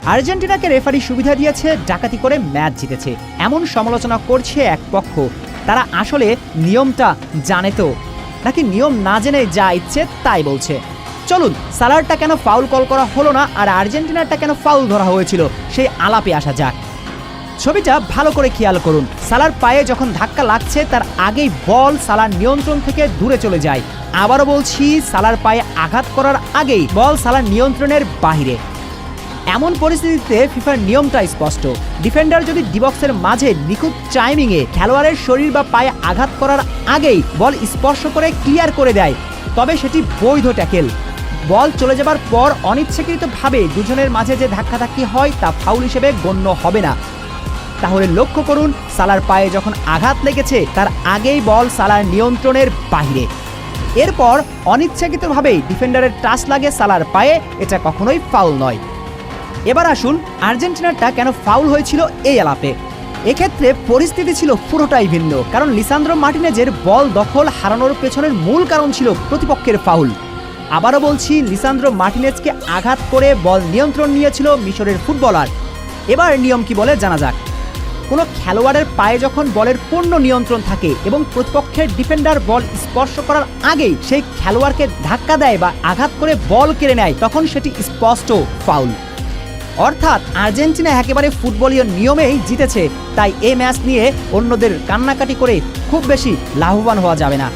আর্জেন্টিনাকে রেফারি সুবিধা দিয়েছে, ডাকাতি করে ম্যাচ জিতেছে এমন সমালোচনা করছে এক পক্ষ। তারা আসলে নিয়মটা জানে তো, নাকি নিয়ম না জেনে যা ইচ্ছে তাই বলছে? চলুন সালারটা কেন ফাউল কল করা হলো না আর আর্জেন্টিনারটা কেন ফাউল ধরা হয়েছিল সেই আলাপে আসা যাক। ছবিটা ভালো করে খেয়াল করুন। সালার পায়ে যখন ধাক্কা লাগছে তার আগেই বল সালার নিয়ন্ত্রণ থেকে দূরে চলে যায়। আবারও বলছি, সালার পায়ে আঘাত করার আগেই বল সালার নিয়ন্ত্রণের বাহিরে। এমন পরিস্থিতিতে ফিফার নিয়মটা স্পষ্ট। ডিফেন্ডার যদি ডিবক্সের মাঝে নিখুঁত টাইমিংয়ে খেলোয়াড়ের শরীর বা পায়ে আঘাত করার আগেই বল স্পর্শ করে ক্লিয়ার করে দেয়, তবে সেটি বৈধ ট্যাকেল। বল চলে যাবার পর অনিচ্ছাকৃতভাবে দুজনের মাঝে যে ধাক্কাধাক্কি হয় তা ফাউল হিসেবে গণ্য হবে না। তাহলে লক্ষ্য করুন, সালার পায়ে যখন আঘাত লেগেছে তার আগেই বল সালার নিয়ন্ত্রণের বাহিরে। এরপর অনিচ্ছাকৃতভাবে ডিফেন্ডারের টাচ লাগে সালার পায়ে, এটা কখনোই ফাউল নয়। এবার আসুন আর্জেন্টিনারটা কেন ফাউল হয়েছিল এই আলাপে। এক্ষেত্রে পরিস্থিতি ছিল পুরোটাই ভিন্ন, কারণ লিসান্দ্রো মার্টিনেজের বল দখল হারানোর পেছনের মূল কারণ ছিল প্রতিপক্ষের ফাউল। আবারও বলছি, লিসান্দ্রো মার্টিনেজকে আঘাত করে বল নিয়ন্ত্রণ নিয়েছিল মিশরের ফুটবলার। এবার নিয়ম কি বলে জানা যাক। কোনো খেলোয়াড়ের পায়ে যখন বলের পূর্ণ নিয়ন্ত্রণ থাকে এবং প্রতিপক্ষের ডিফেন্ডার বল স্পর্শ করার আগেই সেই খেলোয়াড়কে ধাক্কা দেয় বা আঘাত করে বল কেড়ে নেয়, তখন সেটি স্পষ্ট ফাউল। অর্থাৎ আর্জেন্টিনা একেবারে ফুটবলীয় নিয়মেই জিতেছে, তাই এই ম্যাচ নিয়ে অন্যদের কান্নাকাটি করে খুব বেশি লাভবান হওয়া যাবে না।